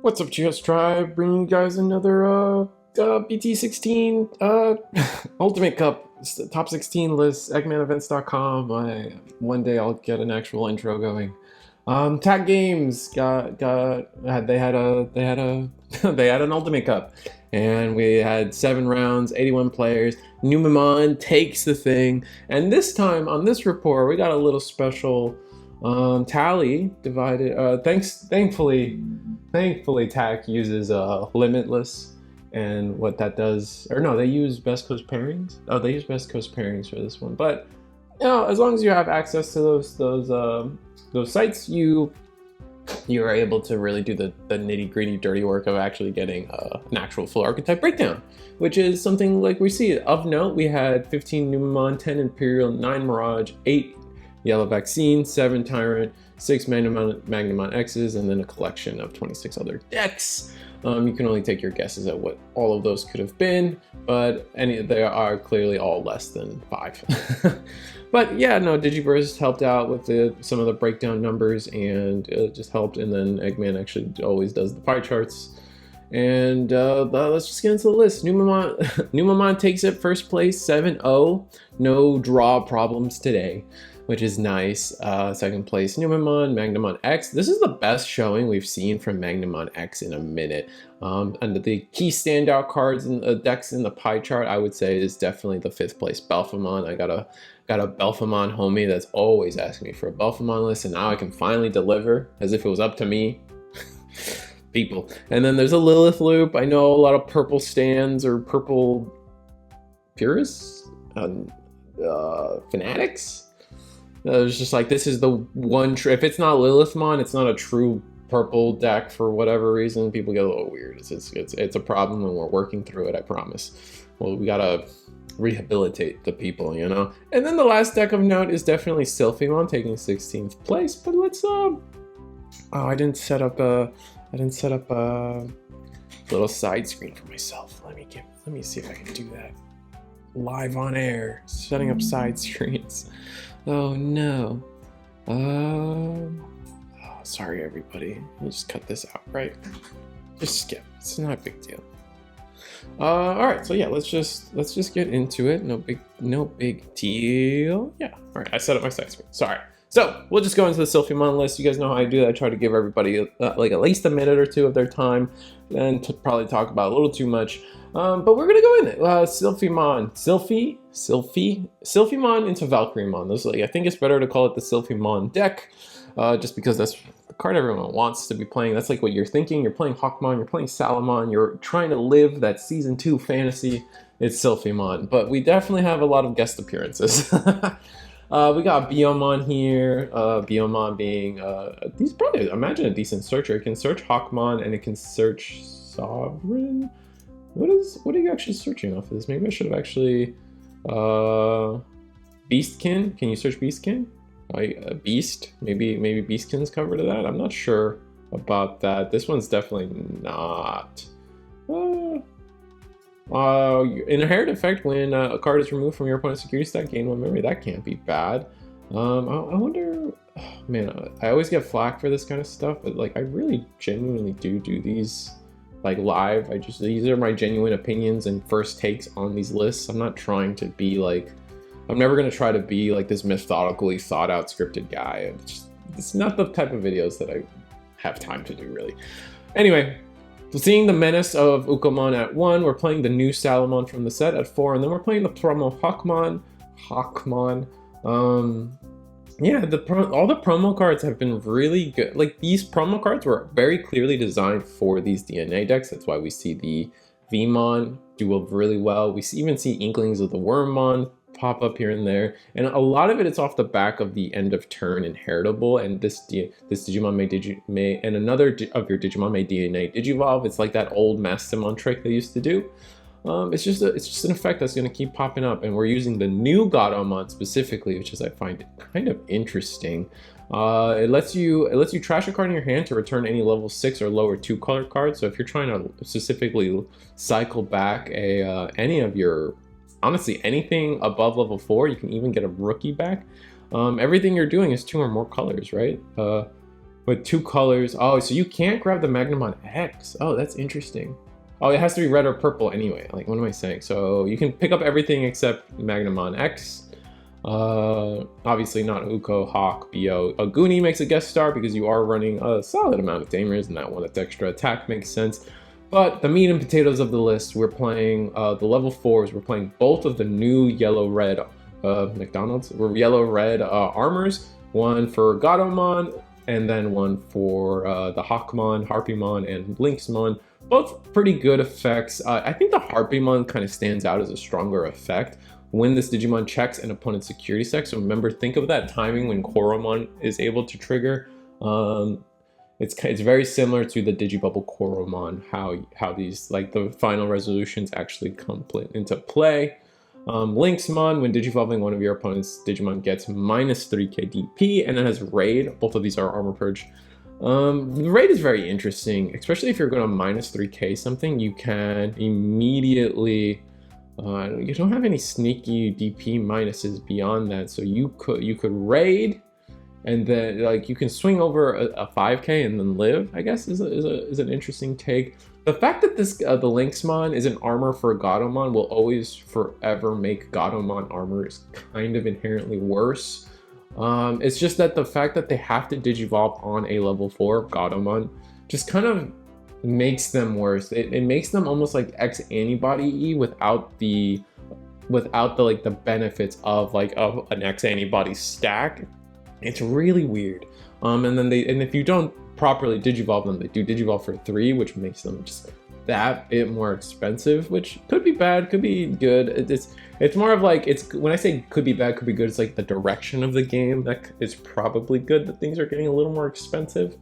What's up, GS Tribe? Bringing you guys another BT16 Ultimate Cup top 16 list. EggmanEvents.com. One day I'll get an actual intro going. Tag Games they had an Ultimate Cup, and we had 7 rounds, 81 players. Numemon takes the thing, and this time on this report we got a little special tally divided. Thankfully, TAC uses Limitless, and what that does, or no, they use Best Coast pairings. Oh, they use Best Coast pairings for this one. But you know, as long as you have access to those sites, you are able to really do the nitty gritty, dirty work of actually getting an actual full archetype breakdown, which is something like we see. Of note, we had 15 Numemon, 10 Imperial, 9 Mirage, 8 Yellow Vaccine, 7 Tyrant, 6 Magnamon X's, and then a collection of 26 other decks. You can only take your guesses at what all of those could have been, but they are clearly all less than 5. But yeah, no, Digiverse helped out with some of the breakdown numbers, and it just helped. And then Eggman actually always does the pie charts. And let's just get into the list. Numemon takes it first place, 7-0. No draw problems today, which is nice. Second place, Numemon, Magnamon X. This is the best showing we've seen from Magnamon X in a minute. And the key standout cards and decks in the pie chart, I would say, is definitely the 5th place Belphemon. I got a Belphemon homie that's always asking me for a Belphemon list, and now I can finally deliver, as if it was up to me. People. And then there's a Lilith loop. I know a lot of purple stands or purple purists, fanatics. It was just like, this is the one if it's not Lilithmon, it's not a true purple deck for whatever reason. People get a little weird. It's a problem, and we're working through it, I promise. Well, we gotta rehabilitate the people, you know. And then the last deck of note is definitely Sylphimon taking 16th place. But let's I didn't set up a little side screen for myself. Let me see if I can do that live on air. Setting up side screens. Oh no. Sorry everybody. We'll just cut this out, right? Just skip. It's not a big deal. Alright, so yeah, let's just get into it. No big deal. Yeah. Alright, I set up my side screen. Sorry. So we'll just go into the Sylphimon list. You guys know how I do that. I try to give everybody like at least a minute or two of their time, and to probably talk about a little too much. But we're gonna go in it. Sylphimon into Valkyriemon. I think it's better to call it the Sylphimon deck, just because that's the card everyone wants to be playing. That's like what you're thinking. You're playing Hawkmon, you're playing Salamon, you're trying to live that Season 2 fantasy. It's Sylphimon. But we definitely have a lot of guest appearances. We got Biomon here. Biomon being he's probably, imagine, a decent searcher. It can search Hawkmon and it can search Sovereign. What are you actually searching off of this? Maybe I should have actually Beastkin. Can you search Beastkin? Beast. Maybe Beastkin's covered to that. I'm not sure about that. This one's definitely not. Inherent effect: when a card is removed from your opponent's security stack, gain 1 memory. That can't be bad. I wonder. Oh, man, I always get flack for this kind of stuff, but like I really genuinely do these like live. These are my genuine opinions and first takes on these lists. I'm not trying to be like. I'm never gonna try to be like this methodically thought out scripted guy. It's not the type of videos that I have time to do, really. Anyway. So seeing the menace of Ukomon at 1, we're playing the new Salamon from the set at 4, and then we're playing the promo Hawkmon. Yeah, all the promo cards have been really good. Like, these promo cards were very clearly designed for these DNA decks. That's why we see the Vmon do really well. We even see inklings of the Wormmon pop up here and there, and a lot of it's off the back of the end of turn inheritable, and this Digimon may and another of your Digimon may DNA Digivolve. It's like that old Mastamon trick they used to do. It's just an effect that's going to keep popping up, and we're using the new Godomon specifically, which is, I find, kind of interesting. It lets you trash a card in your hand to return any level 6 or lower 2 color cards. So if you're trying to specifically cycle back any of your, honestly, anything above level 4, you can even get a rookie back. Everything you're doing is 2 or more colors, right? with 2 colors. Oh, so you can't grab the Magnamon X. Oh, that's interesting. Oh, it has to be red or purple anyway. Like, what am I saying? So you can pick up everything except Magnamon X. Obviously not Uko, Hawk, Bo. Goonie makes a guest star because you are running a solid amount of tamers, and that one that's extra attack makes sense. But the meat and potatoes of the list, we're playing the level 4s. We're playing both of the new yellow-red McDonald's. We're yellow-red armors. One for Gatomon, and then one for the Hawkmon, Harpymon, and Lynxmon. Both pretty good effects. I think the Harpymon kind of stands out as a stronger effect when this Digimon checks an opponent's security sec. So remember, think of that timing when Koromon is able to trigger. It's very similar to the Digibubble Koromon, how these, like, the final resolutions actually come into play. Lynxmon, when digivolving one of your opponent's Digimon, gets minus 3k DP, and it has Raid. Both of these are Armor Purge. The Raid is very interesting, especially if you're going to minus 3k something. You can immediately, you don't have any sneaky DP minuses beyond that, so you could Raid, and then, like, you can swing over a 5k and then live, I guess, is an interesting take. The fact that this the Lynxmon is an armor for Gatomon will always forever make Gatomon armors kind of inherently worse. It's just that the fact that they have to digivolve on a level 4 Gatomon just kind of makes them worse. It makes them almost like X antibody without the like the benefits of an X antibody stack. It's really weird. And if you don't properly digivolve them, they do digivolve for 3, which makes them just that bit more expensive, which could be bad, could be good. It's more of like, when I say could be bad, could be good, it's like the direction of the game that is probably good that things are getting a little more expensive.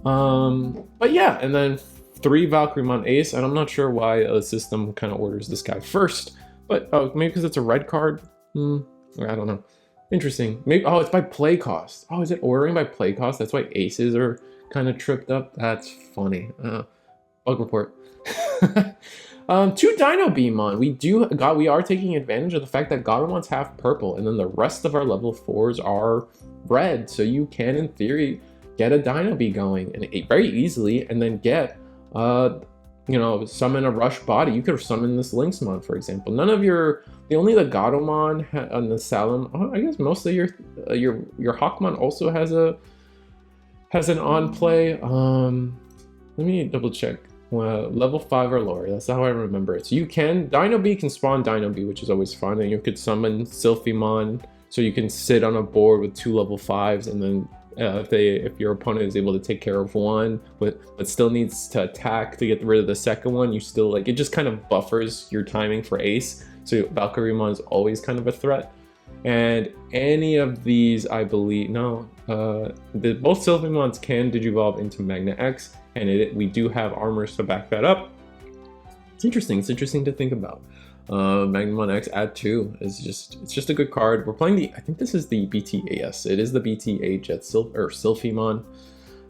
But yeah, and then 3 Valkyrymon Ace, and I'm not sure why the system kind of orders this guy first, but maybe because it's a red card. I don't know. Interesting. Maybe, oh, it's by play cost. Oh, is it ordering by play cost? That's why aces are kind of tripped up. That's funny. Bug report. 2 Dino Beamon. We are taking advantage of the fact that Gatomon's half purple, and then the rest of our level 4s are red. So you can, in theory, get a Dino Bee going and very easily, and then get summon a rush body. You could have summoned this Lynxmon, for example. Only the Gatomon and the Salem. Oh, I guess most of your Hawkmon also has an on play. Let me double check. Level 5 or lower. That's how I remember it. So you can Dino Bee can spawn Dino Bee, which is always fun, and you could summon Sylphimon, so you can sit on a board with 2 level 5s, and then if your opponent is able to take care of one, but still needs to attack to get rid of the second one, you still, like, it just kind of buffers your timing for Ace. So Valkyrymon is always kind of a threat. And any of these, I believe, both Sylphimons can digivolve into Magna X, and we do have armors to back that up. It's interesting. It's interesting to think about. Magnamon X add 2 is just a good card. We're playing I think this is the BT. Yes, it is the BT8 Jet Sylphimon.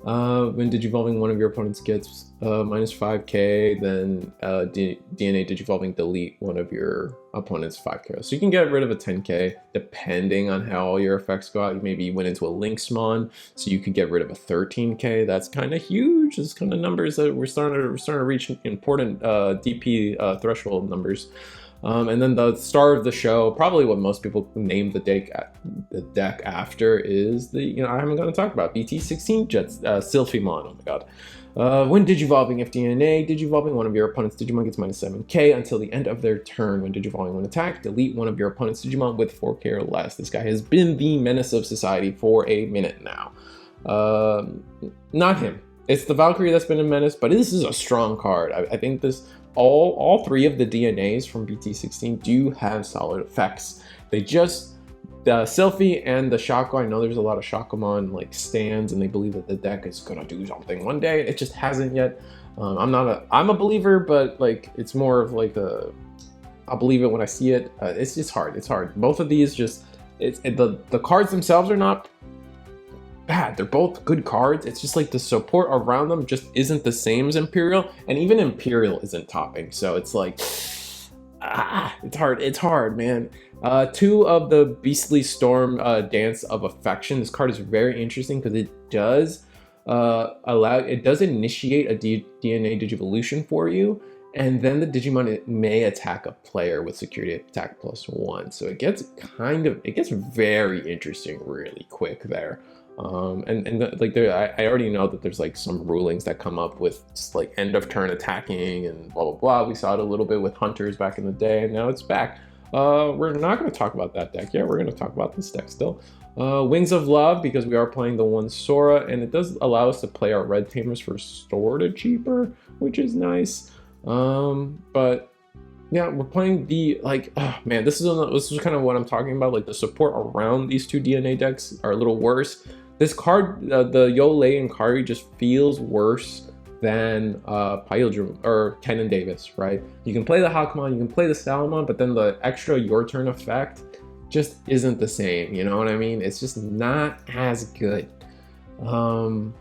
When digivolving, one of your opponents gets minus 5k, then DNA digivolving delete one of your opponent's 5k. So you can get rid of a 10k depending on how all your effects go out. Maybe you went into a Lynxmon, so you could get rid of a 13k. That's kind of huge. This kind of numbers that we're starting to reach important DP threshold numbers. And then the star of the show, probably what most people name the deck after, is I haven't going to talk about BT16 Jets Sylphimon. Oh my god. When digivolving, if DNA digivolving one of your opponent's Digimon gets minus 7k until the end of their turn. When digivolving one attack, delete one of your opponent's Digimon with 4k or less. This guy has been the menace of society for a minute now. Not him. It's the Valkyrie that's been a menace, but this is a strong card. I think all 3 of the DNAs from BT16 do have solid effects. They just, the Sylphie and the Shako, I know there's a lot of Shakomon like stands, and they believe that the deck is gonna do something one day. It just hasn't yet. I'm a believer, but like it's more of like I'll believe it when I see it. It's just hard. It's hard. Both of these the cards themselves are not bad. They're both good cards. It's just like the support around them just isn't the same as Imperial, and even Imperial isn't topping. So it's like, it's hard. It's hard, man. 2 of the Beastly Storm Dance of Affection. This card is very interesting because it does it does initiate a DNA Digivolution for you, and then the Digimon may attack a player with security attack +1. So it gets very interesting really quick there. Like I already know that there's like some rulings that come up with just like end of turn attacking and blah blah blah. We saw it a little bit with Hunters back in the day, and now it's back. We're not going to talk about that deck yet. We're going to talk about this deck still. Wings of Love, because we are playing the one Sora, and it does allow us to play our red tamers for sorta cheaper, which is nice. But yeah, we're playing the, like, oh man, this is kind of what I'm talking about. Like, the support around these two DNA decks are a little worse. This card, the Yolei and Kari, just feels worse than Pyldrum or Ken and Davis, right? You can play the Hakumon, you can play the Salamon, but then the extra your turn effect just isn't the same, you know what I mean? It's just not as good. I know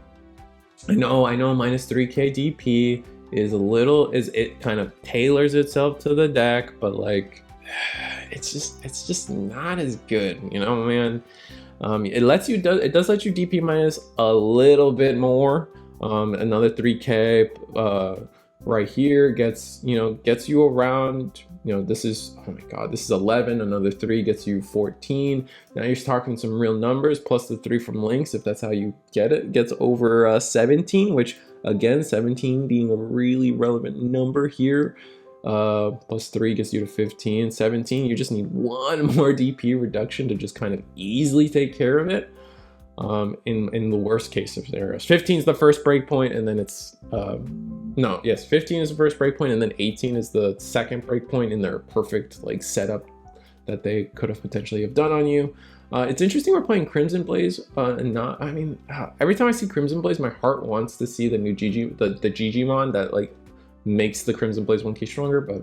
-3k DP it kind of tailors itself to the deck, but like it's just not as good, you know, man. It does let you DP minus a little bit more. Another 3k right here gets you around, you know, this is, oh my god, this is 11, another 3 gets you 14. Now you're talking some real numbers, plus the 3 from links, if that's how you get it, gets over 17, which again, 17 being a really relevant number here. Plus 3 gets you to 15. 17, you just need one more DP reduction to just kind of easily take care of it. In the worst case of scenarios, 15 is the first breakpoint, and then it's 15 is the first breakpoint, and then 18 is the second breakpoint in their perfect like setup that they could have potentially have done on you. It's interesting we're playing Crimson Blaze, and not, I mean, every time I see Crimson Blaze, my heart wants to see the new the Digimon that like makes the Crimson Blaze 1k stronger, but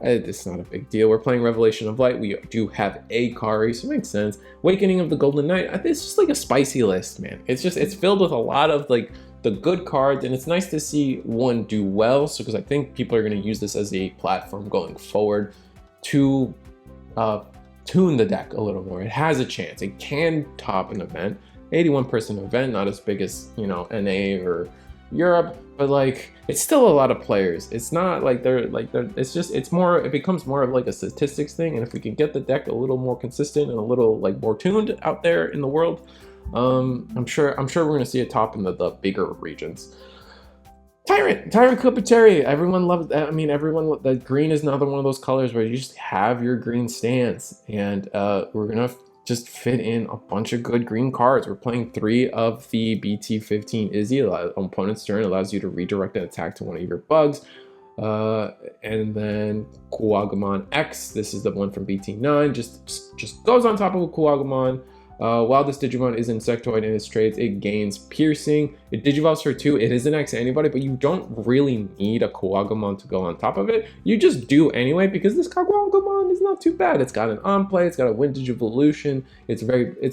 it's not a big deal. We're playing Revelation of Light. We do have a Kari, so it makes sense. Awakening of the Golden Knight. It's just like a spicy list, man. It's filled with a lot of like the good cards, and it's nice to see one do well. So because I think people are going to use this as a platform going forward to tune the deck a little more. It has a chance. It can top an event, 81-person event, not as big as, you know, NA or Europe, but like it's still a lot of players. It's not like it becomes more of like a statistics thing, and if we can get the deck a little more consistent and a little like more tuned out there in the world, I'm sure we're gonna see a top in the bigger regions. TyrantKabuterimon, everyone loves that. I mean, the green is another one of those colors where you just have your green stance, and we're gonna just fit in a bunch of good green cards. We're playing 3 of the BT16 Izzy. Opponent's turn allows you to redirect an attack to one of your bugs. And then Magnamon X, this is the one from BT9, just goes on top of a Magnamon. While this Digimon is insectoid in its traits, it gains piercing. It digivolves for 2. It is an X antibody, but you don't really need a Magnamon to go on top of it. You just do anyway, because this Magnamon is not too bad. It's got an on-play, it's got a win Digivolution. It's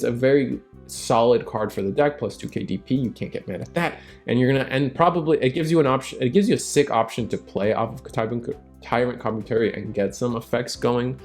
a very solid card for the deck, plus 2k DP. You can't get mad at that. And probably it gives you an option. It gives you a sick option to play off of TyrantKabuterimon and get some effects going.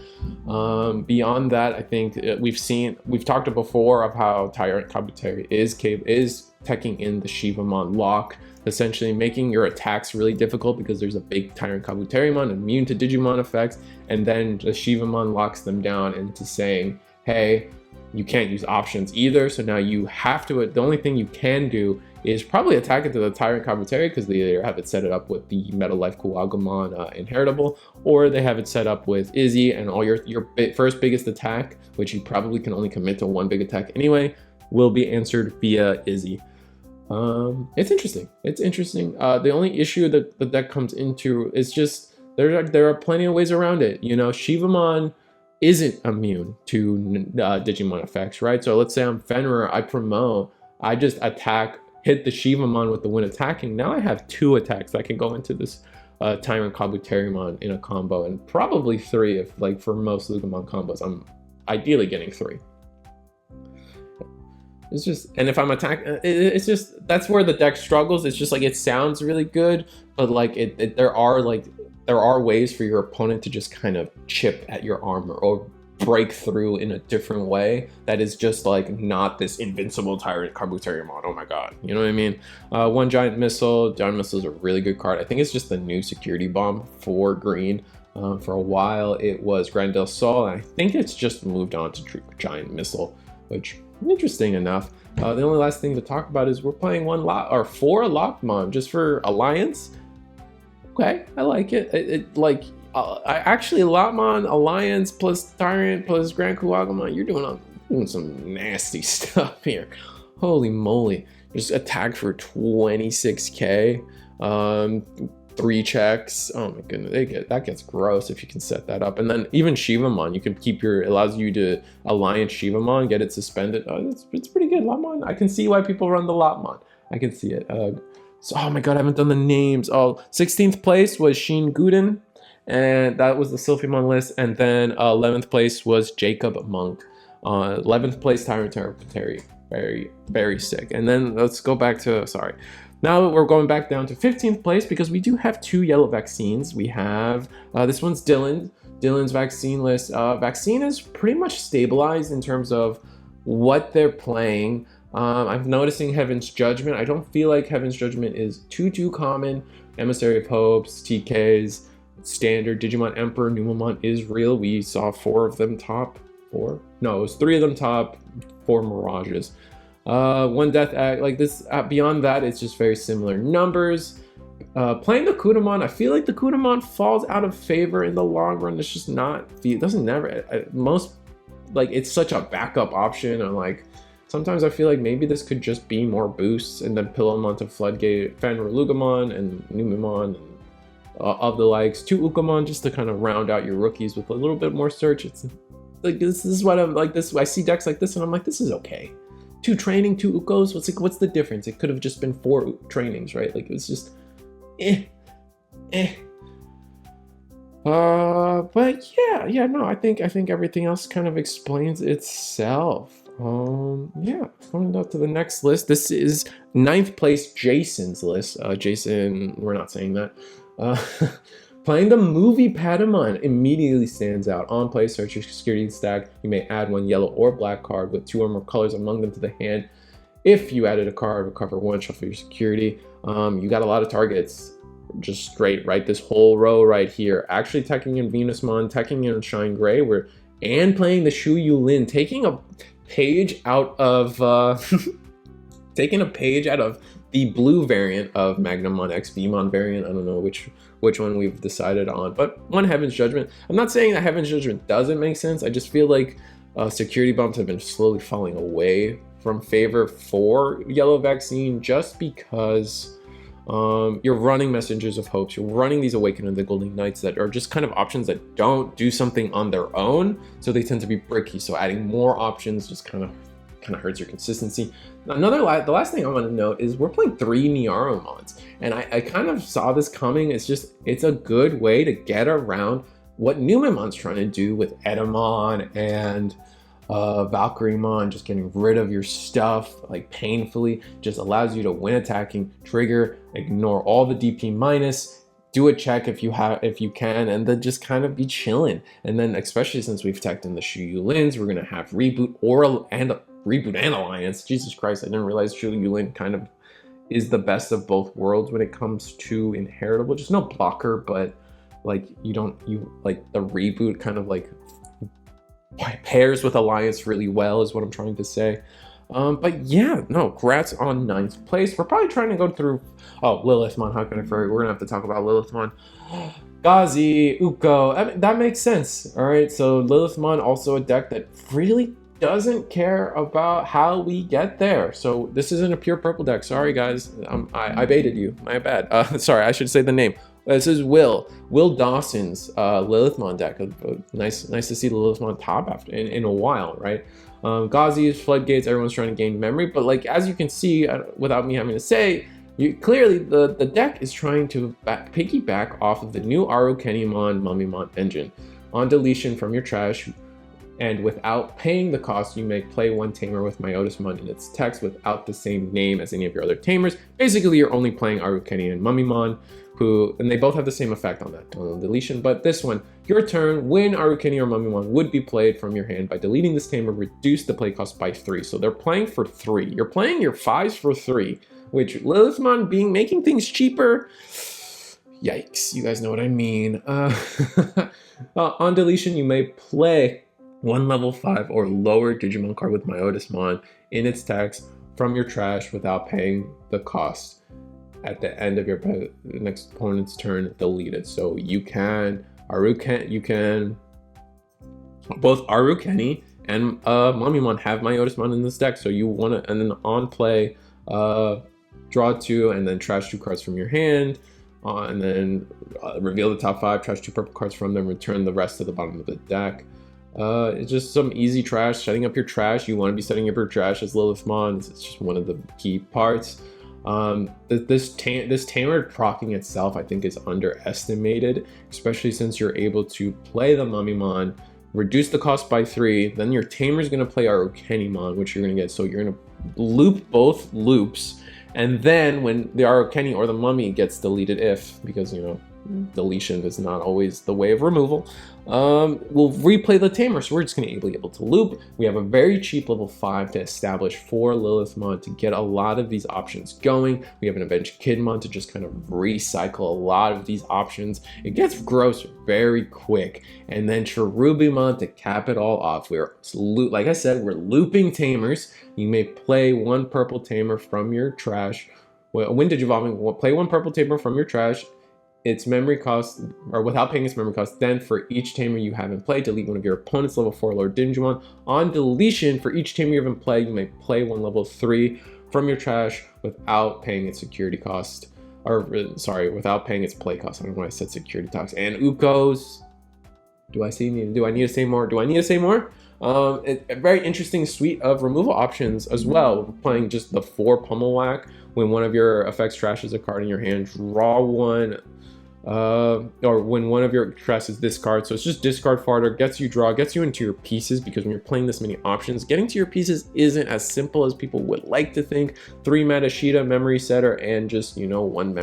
Beyond that, I think we've talked before of how TyrantKabuterimon is teching in the Shivamon lock, essentially making your attacks really difficult because there's a big TyrantKabuterimon immune to Digimon effects, and then the Shivamon locks them down into saying, hey, you can't use options either, so now you have to, the only thing you can do is probably attack it to the TyrantKabuterimon, because they either have it set up with the Metal Life Kuwagamon inheritable, or they have it set up with Izzy, and all your first biggest attack, which you probably can only commit to one big attack anyway, will be answered via Izzy. It's interesting. The only issue that the deck comes into is just there are plenty of ways around it. You know, Shivamon isn't immune to Digimon effects, right? So let's say I'm Fenrir, I promote, I just hit the Shivamon with the win attacking. Now I have 2 attacks that can go into this TyrantKabuterimon in a combo, and probably 3 if, like, for most Lilithmon combos, I'm ideally getting 3. It's just, and if I'm attacking, it's just, that's where the deck struggles. It's just like, it sounds really good, but like there are ways for your opponent to just kind of chip at your armor or break through in a different way that is just like not this invincible TyrantKabuterimon. Oh my god, you know what I mean? One giant missile. Giant missile is a really good card. I think it's just the new security bomb for green. For a while it was Grandel Sol, and I think it's just moved on to giant missile, which interesting enough. The only last thing to talk about is we're playing 4 Lilithmon just for Alliance. Okay, I like it. Actually, Lilithmon Alliance plus Tyrant plus TyrantKabuterimon, you're doing some nasty stuff here. Holy moly! Just attack for 26k. 3 checks. Oh my goodness, that gets gross if you can set that up. And then even Shivamon, you can keep it allows you to Alliance Shivamon, get it suspended. Oh, it's pretty good. Lilithmon, I can see why people run the Lilithmon. I can see it. So, oh my god, I haven't done the names. Oh, 16th place was Sheen Guden, and that was the Sylphimon list. And then 11th place was Jacob Monk. 11th place TyrantKabuteri. Very sick. And then let's go back to, sorry. Now we're going back down to 15th place because we do have 2 yellow vaccines. We have, this one's Dylan's vaccine list. Vaccine is pretty much stabilized in terms of what they're playing. I'm noticing Heaven's Judgment. I don't feel like Heaven's Judgment is too common. Emissary of Hopes, TKs, standard, Digimon Emperor, Numemon is real. We saw 4 of them top 4. No, it was 3 of them top, 4 Mirages. 1 Death Act, like this, beyond that, it's just very similar numbers. Playing the Kudamon, I feel like the Kudamon falls out of favor in the long run. It's just not, it doesn't never, most, like, it's such a backup option, and like, sometimes I feel like maybe this could just be more boosts, and then pill them onto Floodgate, Fenrir-Lugamon, and Numemon, and of the likes. 2 Ukamon just to kind of round out your rookies with a little bit more search. It's like, this is what I'm like, I see decks like this and I'm like, this is okay. 2 training, 2 Ukos, what's the difference? It could have just been 4 trainings, right? Like, it was just but yeah, no, I think everything else kind of explains itself. Yeah, going down to the next list. This is 9th place Jason's list. Jason, we're not saying that. Playing the movie Patamon immediately stands out. On play, search your security stack. You may add 1 yellow or black card with 2 or more colors among them to the hand. If you added a card, recover 1, shuffle your security. You got a lot of targets. Just straight, right? This whole row right here. Actually teching in Venusmon, teching in Shine Gray, and playing the Shu Yulin, taking a page out of taking a page out of the blue variant of Magnamon X Vmon variant. I don't know which one we've decided on, but 1 Heaven's Judgment. I'm not saying that Heaven's Judgment doesn't make sense. I just feel like security bumps have been slowly falling away from favor for yellow vaccine, just because you're running Messengers of Hopes, you're running these Awaken of the Golden Knights that are just kind of options that don't do something on their own, so they tend to be bricky. So adding more options just kind of hurts your consistency. The last thing I want to note is we're playing 3 Niaromons, and I kind of saw this coming. It's a good way to get around what Numemon's trying to do with Edamon and Valkyremon, just getting rid of your stuff like painfully. Just allows you to win attacking, trigger, ignore all the DP minus, do a check if you can, and then just kind of be chilling. And then especially since we've teched in the Shu Yulins, we're gonna have Reboot and Alliance. Jesus Christ, I didn't realize Shu Yulin kind of is the best of both worlds when it comes to inheritable. Just no blocker, but like you like the Reboot kind of like pairs with Alliance really well is what I'm trying to say. But yeah, no, congrats on 9th place. We're probably trying to go through, Lilithmon, how can I forget? We're gonna have to talk about Lilithmon. Gazi, Uko, I mean, that makes sense. All right, so Lilithmon, also a deck that really doesn't care about how we get there. So this isn't a pure purple deck. Sorry guys, I baited you, my bad. Sorry, I should say the name. This is Will Dawson's Lilithmon deck. Nice to see the Lilithmon top after in a while, right? Gazi's Floodgates, everyone's trying to gain memory, but like as you can see, without me having to say, clearly the deck is trying to piggyback off of the new Arukenimon Mummymon engine. On deletion from your trash, and without paying the cost, you may play 1 tamer with Myotismon in its text without the same name as any of your other tamers. Basically, you're only playing Arukeni and Mummymon. and they both have the same effect on that deletion. But this one, your turn, when Arukeni or Numemon would be played from your hand by deleting this tamer, reduce the play cost by 3. So they're playing for 3. You're playing your 5s for 3, which Lilithmon making things cheaper. Yikes, you guys know what I mean. On deletion, you may play one level 5 or lower Digimon card with Myotismon in its text from your trash without paying the cost. At the end of your next opponent's turn, delete it. So you can both Arukeni and Numemon have Myotismon in this deck. So you want to, and then on play, draw 2 and then trash 2 cards from your hand. And then reveal the top 5, trash 2 purple cards from them, return the rest to the bottom of the deck. It's just some easy trash, setting up your trash. You want to be setting up your trash as Lilithmon. It's just one of the key parts. This tamer proccing itself, I think, is underestimated, especially since you're able to play the Numemon, reduce the cost by 3, then your tamer is going to play Arukenimon, which you're going to get. So you're going to loop both loops. And then when the Arukeni or the Mummy gets deleted, because, you know, deletion is not always the way of removal, we'll replay the tamer. So we're just going to be able to loop. We have a very cheap level 5 to establish for Lilithmon to get a lot of these options going. We have an Avenged Kidmon to just kind of recycle a lot of these options. It gets gross very quick. And then Cherubimon to cap it all off. Like I said, we're looping tamers. You may play one purple tamer from your trash. When Digivolving, play one purple tamer from your trash. Its memory cost, or without paying its memory cost. Then for each tamer you have in play, delete one of your opponent's level 4 Lord Digimon. On deletion, for each tamer you have in play, you may play one level 3 from your trash without paying its security cost. Or, sorry, without paying its play cost. I don't know why I said security tax. And Ukos, do I need to say more? A very interesting suite of removal options as well. We're playing just the 4 Pummel Whack. When one of your effects trashes a card in your hand, draw one. Or when one of your trash is this card, so it's just discard fodder, gets you into your pieces, because when you're playing this many options, getting to your pieces isn't as simple as people would like to think. 3 mana Shida, memory setter, and just, you know, one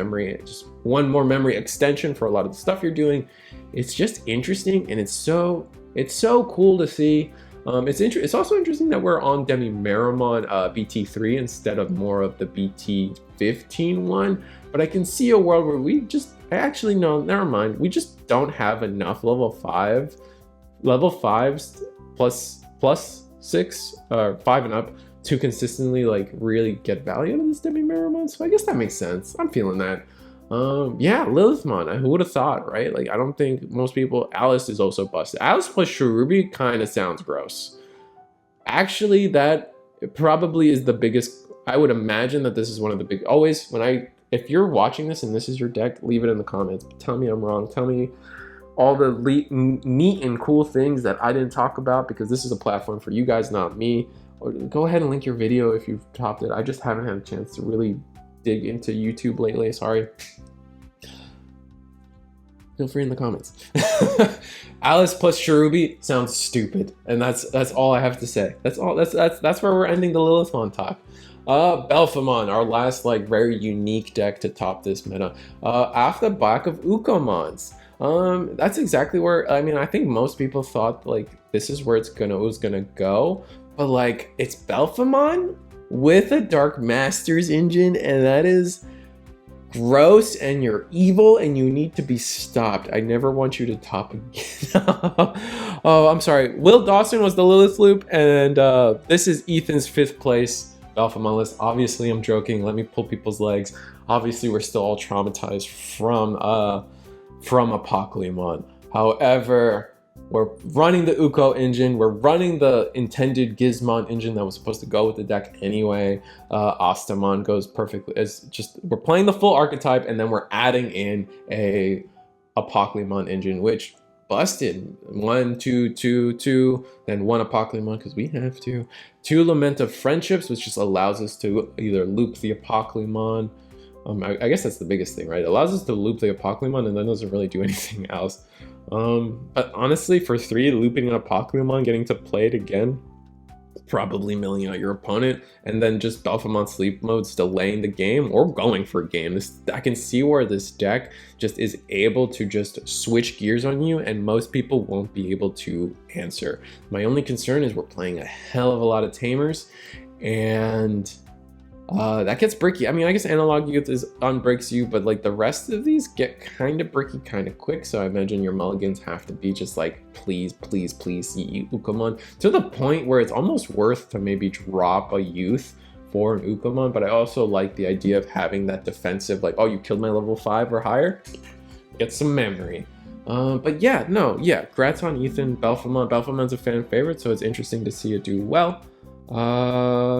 more memory extension for a lot of the stuff you're doing. It's just interesting, and it's so cool to see. It's also interesting that we're on Miramon BT3 instead of more of the BT15 one, but I can see a world where we just don't have enough level 5s plus 6 or 5 and up to consistently like really get value out of this Miramon. So I guess that makes sense. I'm feeling that. Yeah, Lilithmon, who would have thought, right? Like, I don't think most people. Alice is also busted. Alice plus Cherubi kind of sounds gross. Actually, that probably is the biggest. I would imagine that this is one of the big. Always, if you're watching this and this is your deck, leave it in the comments. Tell me I'm wrong. Tell me all the neat and cool things that I didn't talk about, because this is a platform for you guys, not me. Or go ahead and link your video if you've topped it. I just haven't had a chance to really dig into YouTube lately. Sorry. Feel free in the comments. Alice plus Cherubi sounds stupid, and that's all I have to say. That's all. That's where we're ending the Lilithmon talk. Belphemon, our last like very unique deck to top this meta. Off the back of Ukomons. That's exactly where, I mean, I think most people thought like this is where it was gonna go, but like it's Belphemon with a Dark Masters engine, and that is gross, and you're evil, and you need to be stopped. I never want you to top again. Oh, I'm sorry. Will Dawson was the Lilith Loop, and this is Ethan's 5th place Belphemon list. Obviously, I'm joking. Let me pull people's legs. Obviously, we're still all traumatized from Apocalypse. However, we're running the Uko engine. We're running the intended Gizmon engine that was supposed to go with the deck anyway. Ostamon goes perfectly. We're playing the full archetype, and then we're adding in a Apocalypse engine, which busted. 1, 2, 2, 2, then 1 Apocalypse because we have to. 2 Lament of Friendships, which just allows us to either loop the Apocalypse. I guess that's the biggest thing, right? It allows us to loop the Apocalypse and then doesn't really do anything else. But honestly, for 3, looping an Apocalypse, getting to play it again, probably milling out your opponent, and then just Belphemon sleep mode's delaying the game or going for a game. I can see where this deck just is able to just switch gears on you, and most people won't be able to answer. My only concern is we're playing a hell of a lot of tamers, and that gets bricky. I mean, I guess Analog Youth unbreaks you, but like the rest of these get kind of bricky kind of quick. So I imagine your mulligans have to be just like, please, please, please, Ukamon, to the point where it's almost worth to maybe drop a Youth for an Ukamon. But I also like the idea of having that defensive, like, oh, you killed my level 5 or higher, get some memory. But yeah, congrats on Ethan. Belphemon's a fan favorite, so it's interesting to see it do well.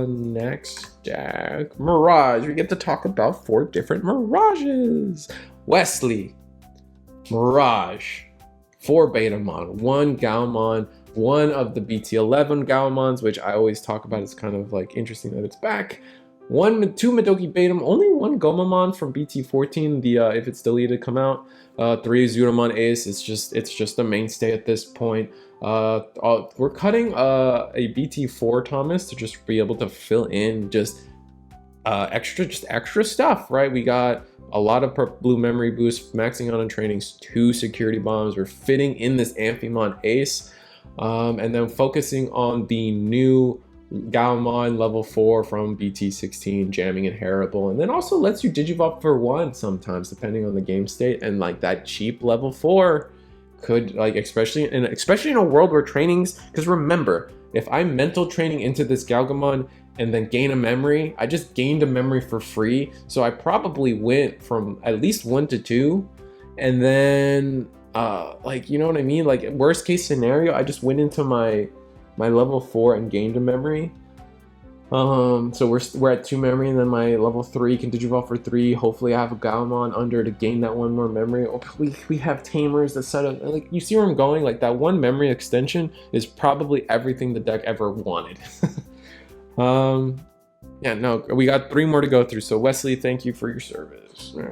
Next deck, Mirage. We get to talk about 4 different Mirages. Wesley, Mirage, 4 Betamon, 1 Gaomon, 1 of the BT11 Gaomons, which I always talk about. It's kind of like interesting that it's back. 2 Madoki Betam, only 1 Gomamon from BT14. The if it's deleted, come out. 3 Zuramon Ace. It's just a mainstay at this point. We're cutting a BT4 Thomas to just be able to fill in just extra stuff, right? We got a lot of blue memory boosts, maxing out on trainings, 2 security bombs. We're fitting in this Amphimon Ace, and then focusing on the new Gaomon level 4 from BT16, jamming inheritable, and then also lets you digivolve for 1 sometimes depending on the game state, and like that cheap level 4 could, like, especially in a world where trainings, because remember, if I'm mental training into this Gaogamon and then gain a memory, I just gained a memory for free, so I probably went from at least 1 to 2, and then like, you know what I mean, like worst case scenario, I just went into my level 4 and gained a memory. So we're at 2 memory, and then my level 3 can digivolve for 3. Hopefully I have a Gaomon under to gain that 1 more memory. Or we have tamers that set up, like, you see where I'm going? Like that 1 memory extension is probably everything the deck ever wanted. Yeah, no, we got 3 more to go through. So Wesley, thank you for your service. 3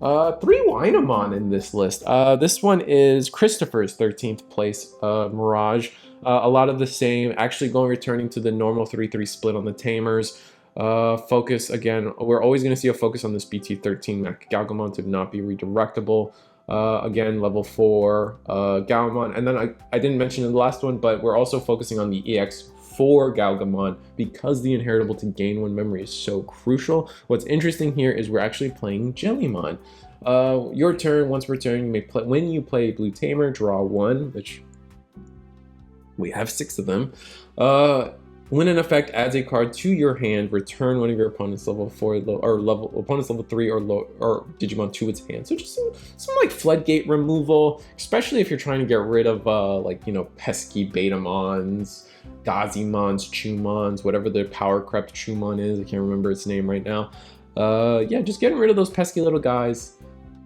Wynamon in this list. This one is Christopher's 13th place Mirage. A lot of the same, actually returning to the normal 3-3 split on the tamers. Focus, again, we're always going to see a focus on this BT13 Gaogamon to not be redirectable. Again, level 4 Gaomon. And then I didn't mention in the last one, but we're also focusing on the EX4 Gaogamon because the inheritable to gain 1 memory is so crucial. What's interesting here is we're actually playing Jellymon. Your turn, once per turn, you may play, when you play Blue Tamer, draw 1, which we have 6 of them. When an effect adds a card to your hand, return one of your opponent's level 4 opponent's level 3 or Digimon to its hand. So just some like floodgate removal, especially if you're trying to get rid of like, you know, pesky Betamons, Gazimons, Chumons, whatever the power crept Chumon is. I can't remember its name right now. Yeah, just getting rid of those pesky little guys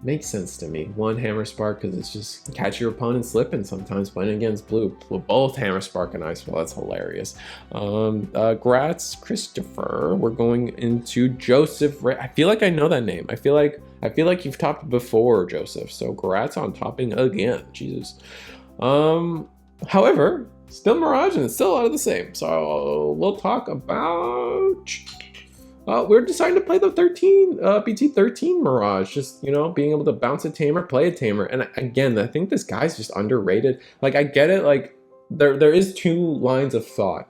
makes sense to me. 1 Hammer Spark, because it's just catch your opponent slipping sometimes playing against blue. Both Hammer Spark and Ice. Well, that's hilarious. Grats, Christopher. We're going into Joseph. I feel like I know that name. I feel like you've topped before, Joseph. So grats on topping again. Jesus. However, still Mirage and it's still a lot of the same. So we'll talk about. We're deciding to play the BT13 Mirage, just, you know, being able to bounce a tamer, play a tamer. And again, I think this guy's just underrated. Like, I get it, like, there is 2 lines of thought.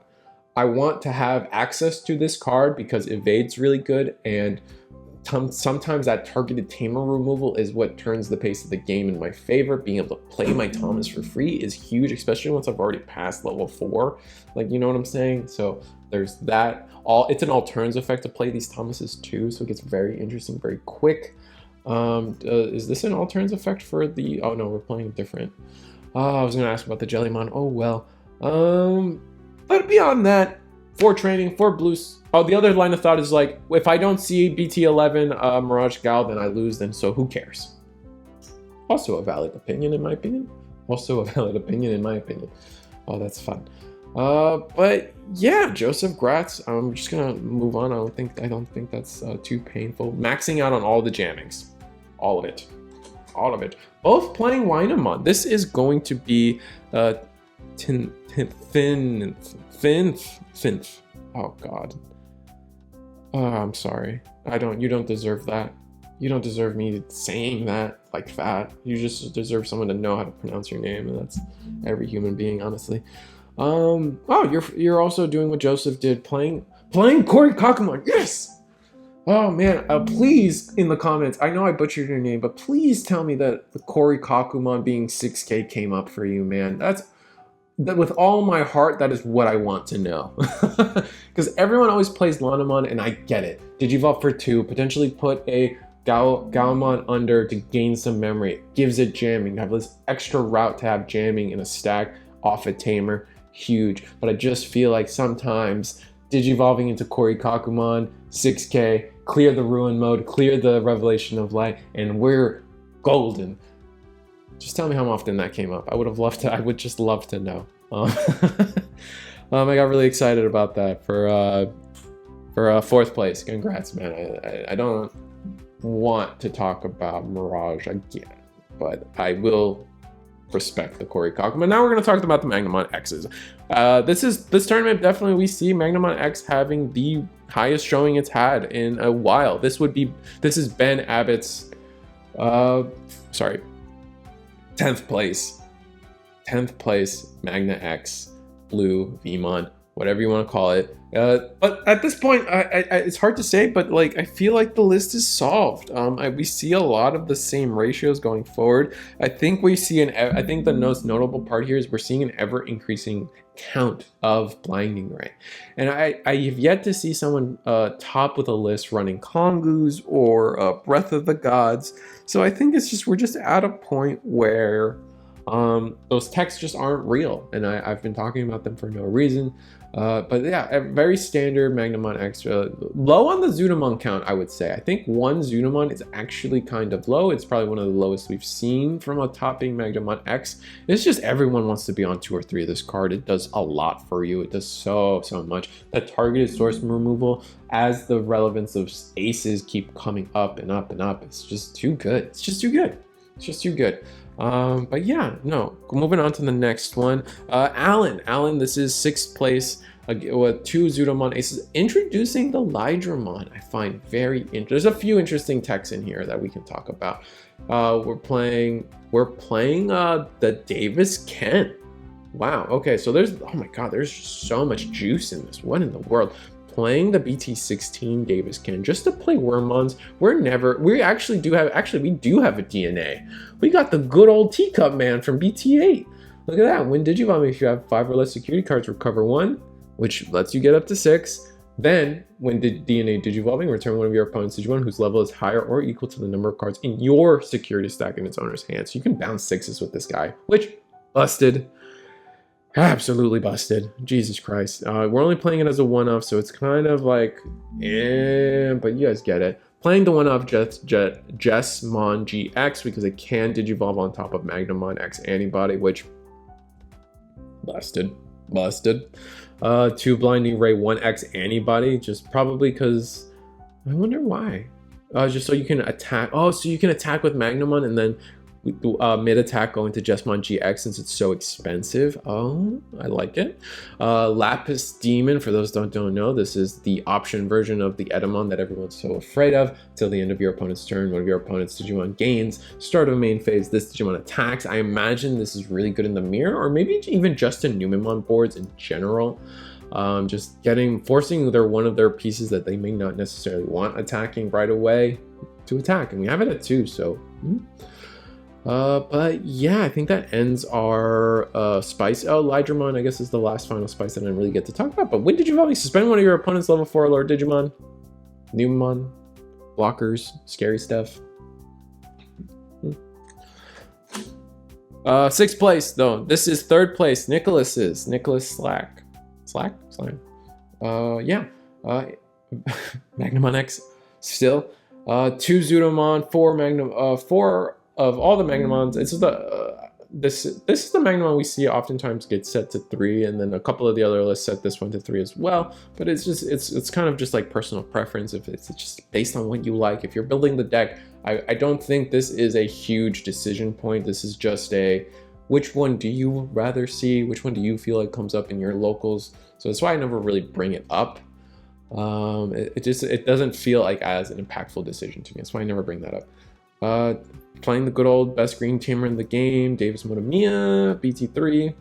I want to have access to this card because evade's really good, and sometimes that targeted tamer removal is what turns the pace of the game in my favor. Being able to play my Thomas for free is huge, especially once I've already passed level 4. Like, you know what I'm saying? So there's that. It's an alternative effect to play these Thomases too, so it gets very interesting very quick. Is this an alternative effect for the... Oh no, we're playing different. I was going to ask about the Jellymon. Oh well. But beyond that, 4 training, 4 blues. Oh, the other line of thought is like, if I don't see BT11 Mirage Gal, then I lose, then so who cares? Also a valid opinion in my opinion. Oh, that's fun. But yeah, Joseph, grats. I'm just gonna move on. I don't think that's too painful. Maxing out on all the jammings, all of it. Both playing Wynamon. This is going to be Finth. Oh God. Oh, I'm sorry. You don't deserve that. You don't deserve me saying that like that. You just deserve someone to know how to pronounce your name, and that's every human being, honestly. Oh, you're also doing what Joseph did, playing TyrantKabuterimon. Yes. Oh man, please in the comments. I know I butchered your name, but please tell me that the TyrantKabuterimon being 6K came up for you, man. That with all my heart, that is what I want to know. Because everyone always plays Numemon, and I get it. Digivolve for 2, potentially put a Gaomon under to gain some memory. It gives it jamming. You have this extra route to have jamming in a stack off a tamer. Huge. But I just feel like sometimes Digivolving into TyrantKabuterimon, 6K, clear the Ruin mode, clear the Revelation of Light, and we're golden. Just tell me how often that came up. I would just love to know. I got really excited about that for 4th place. Congrats, man. I don't want to talk about Mirage again, but I will respect the TyrantKabuterimon. Now we're going to talk about the Magnamon X's. This tournament, definitely we see Magnamon X having the highest showing it's had in a while. This is Ben Abbott's 10th place Magna X Blue Vmon, whatever you want to call it. But at this point, it's hard to say, but like I feel like the list is solved. We see a lot of the same ratios going forward. I think the most notable part here is we're seeing an ever increasing count of blinding ray, and I have yet to see someone top with a list running Kongus or Breath of the Gods. So I think we're just at a point where those techs just aren't real, and I've been talking about them for no reason. But yeah, a very standard Magnamon X. Low on the Numemon count, I would say. I think 1 Numemon is actually kind of low. It's probably one of the lowest we've seen from a topping Magnamon X. It's just everyone wants to be on 2 or 3 of this card. It does a lot for you. It does so much. That targeted source removal, as the relevance of aces keep coming up and up and up, it's just too good. It's just too good. But yeah, no, moving on to the next one. Alan, this is 6th place with 2 Numemon aces, introducing the Lilithmon. I find very interesting. There's a few interesting techs in here that we can talk about. We're playing the Davis Ken. Wow, okay, so oh my god, there's so much juice in this. What in the world? Playing the BT16 Davis Ken just to play Wormmons. We do have a DNA. We got the good old teacup man from BT8. Look at that. When Digimon, if you have 5 or less security cards, recover 1, which lets you get up to 6. Then, when DNA Digivolving, return one of your opponent's Digimon whose level is higher or equal to the number of cards in your security stack in its owner's hands. So you can bounce 6s with this guy, which busted. Absolutely busted. Jesus Christ. We're only playing it as a one-off, so it's kind of like, but you guys get it. Playing the one-off Jessmon GX because it can Digivolve on top of Magnamon X Antibody, which busted. 2 Blinding Ray 1X Antibody, just probably because, I wonder why. Just so you can attack. Oh, so you can attack with Magnamon and then mid attack going to Jessmon GX since it's so expensive. Oh, I like it. Lapis Demon, for those that don't know, this is the option version of the Edamon that everyone's so afraid of. Till the end of your opponent's turn, one of your opponent's Digimon gains. Start of a main phase, this Digimon attacks. I imagine this is really good in the mirror, or maybe even just in Numemon boards in general. Just forcing one of their pieces that they may not necessarily want attacking right away to attack, and we have it at 2, so but yeah, I think that ends our spice. Oh, Lilithmon, I guess, is the last final spice that I didn't really get to talk about. But when Digivolving, suspend one of your opponent's level 4 Lord Digimon, Numemon, blockers, scary stuff. 6th place though. This is 3rd place. Nicholas Slack. Yeah. Magnamon X still. 2 Numemon, 4 of all the Magnamons. It's this is the Magnamon we see oftentimes get set to 3, and then a couple of the other lists set this one to 3 as well. But it's kind of just like personal preference. If it's just based on what you like. If you're building the deck, I don't think this is a huge decision point. This is just which one do you rather see? Which one do you feel like comes up in your locals? So that's why I never really bring it up. It doesn't feel like as an impactful decision to me. That's why I never bring that up. Playing the good old best green teamer in the game, Davis Motomiya, BT3.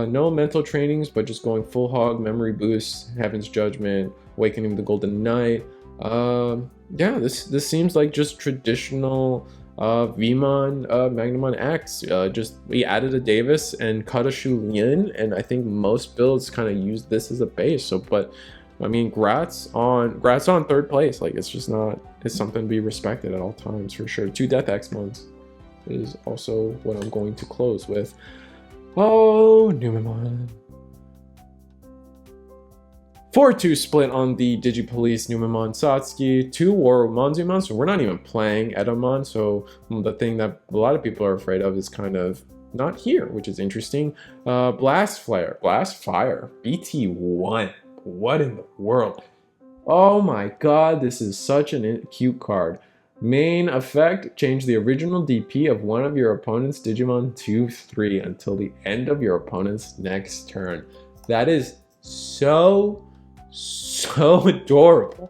No mental trainings, but just going full hog, memory boost, Heaven's Judgment, Awakening of the Golden Knight. Yeah, this seems like just traditional Vmon Magnamon X. Just we added a Davis and cut a Shu Lin, and I think most builds kind of use this as a base. So, but I mean, grats on third place. Like, it's something to be respected at all times for sure. 2 Death X-Mons is also what I'm going to close with. Oh, Numemon. 4-2 split on the Digipolice Numemon Satsuki. 2 War Monzumon, so we're not even playing Edamon, so the thing that a lot of people are afraid of is kind of not here, which is interesting. Blast Fire, BT1. What in the world? Oh my god, this is such a cute card. Main effect, change the original DP of one of your opponent's Digimon to 3 until the end of your opponent's next turn. That is so adorable.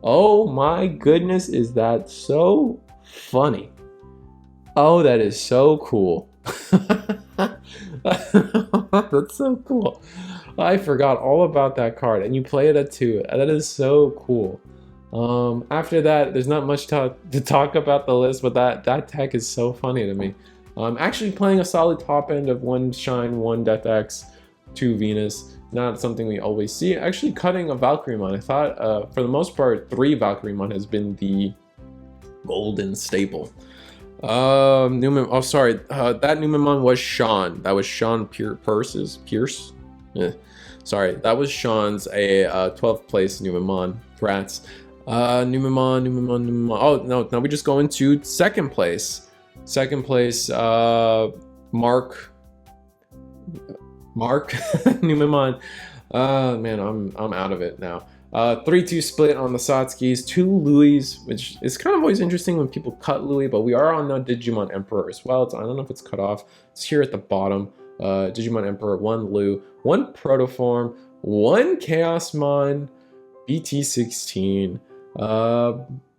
Oh my goodness, is that so funny? Oh, that is so cool. That's so cool. I forgot all about that card, and you play it at 2. That is so cool. After that, there's not much to talk about the list, but that tech is so funny to me. Actually playing a solid top end of 1 Shine, 1 Death X, 2 Venus. Not something we always see. Actually cutting a Valkyremon. I thought for the most part 3 Valkyremon has been the golden staple. Numemon, oh sorry, that Numemon was Sean. That was Sean Pierce. Sorry, that was Sean's 12th place Numemon. Rats. Numemon. Oh no, now we just go into second place. Second place, Mark Numemon. Man, I'm out of it now. 3-2 split on the Satsukis, 2 Louis, which is kind of always interesting when people cut Louis, but we are on the Digimon Emperor as well. I don't know if it's cut off. It's here at the bottom. Digimon Emperor, 1 Lu, 1 Protoform, 1 Chaosmon, BT16,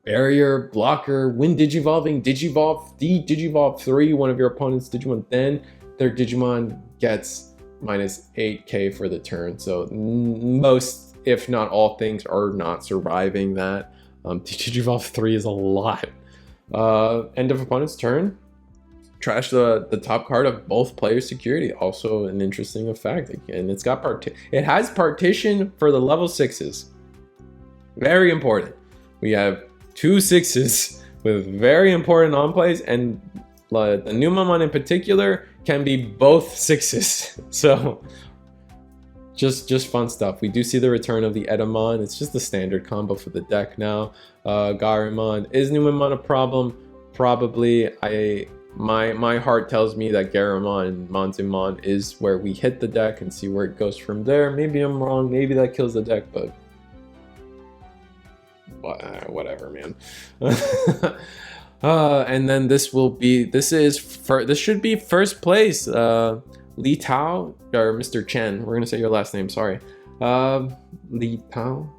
Barrier, Blocker, when Digivolving, Digivolve 3, one of your opponent's Digimon, then their Digimon gets minus 8k for the turn. So most, if not all things, are not surviving that. Digivolve 3 is a lot. End of opponent's turn. Trash the top card of both players' security. Also an interesting effect. And it's got it has partition for the level 6s. Very important. We have 2 6s with very important on plays, and the Numemon in particular can be both 6s. So just fun stuff. We do see the return of the Edamon. It's just the standard combo for the deck now. Garimon. Is Numemon a problem? Probably. My heart tells me that Garamon and Monzumon is where we hit the deck and see where it goes from there. Maybe I'm wrong. Maybe that kills the deck, but whatever, man. And then this should be first place. Li Tao or Mr. Chen. We're gonna say your last name. Sorry. Li Tao.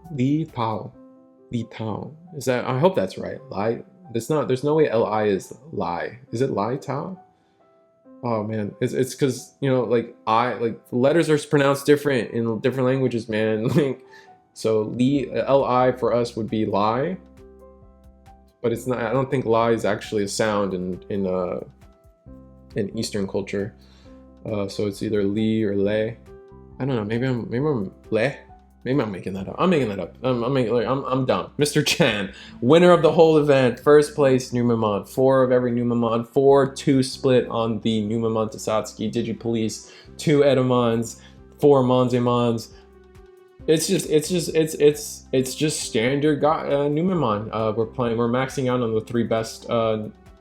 Is that? I hope that's right. There's no way Li is Li. Is it Li Tao? Oh man, it's because, you know, like letters are pronounced different in different languages, man. Like, so Li for us would be Li, but it's not. I don't think Li is actually a sound in Eastern culture. So it's either Li or Le. I don't know. Maybe I'm Le. Maybe I'm making that up. I'm making that up. I'm dumb. Mr. Chan, winner of the whole event, first place Numemon, 4 of every Numemon, 4-2 split on the Numemon to Satsuki, Digipolice, 2 Edamons, 4 Monzumons. It's just standard Numemon. We're maxing out on the 3 best,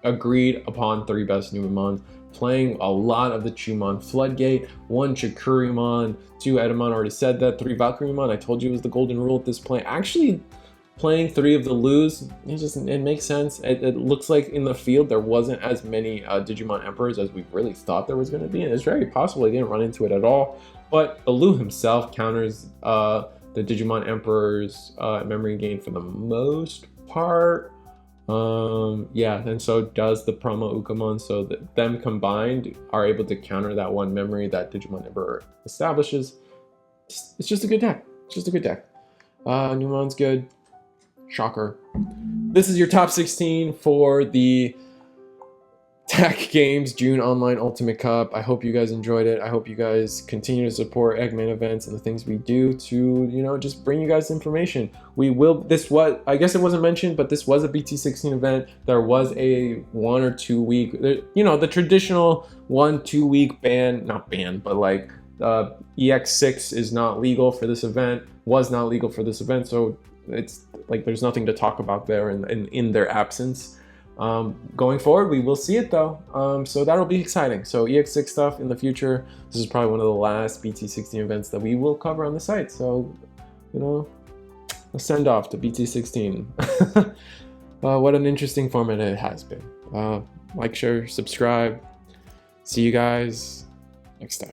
agreed upon 3 best Numemon. Playing a lot of the Chumon Floodgate, 1 Chikurimon, 2 Edamon, already said that, 3 Valkyremon, I told you it was the golden rule at this point. Actually, playing 3 of the Lus, it makes sense. It looks like in the field there wasn't as many Digimon Emperors as we really thought there was going to be, and it's very possible he didn't run into it at all. But the Lu himself counters the Digimon Emperor's memory gain for the most part. Yeah, and so does the Promo Ukamon, so that them combined are able to counter that one memory that Digimon Emperor establishes. It's just a good deck. It's just a good deck. Numemon's good. Shocker. This is your top 16 for the Tech Games June Online Ultimate Cup. I hope you guys enjoyed it. I hope you guys continue to support Eggman events and the things we do to, you know, just bring you guys information. We will, I guess it wasn't mentioned, but this was a BT16 event. There was a 1 or 2 week, you know, the traditional 1-2 week ban, not ban, but like EX6 is not legal for this event, was not legal for this event. So it's like, there's nothing to talk about there in their absence. Going forward, we will see it though, so that'll be exciting. So EX6 stuff in the future. This is probably one of the last BT16 events that we will cover on the site, so, you know, a send off to BT16. What an interesting format it has been. Like, share, subscribe. See you guys next time.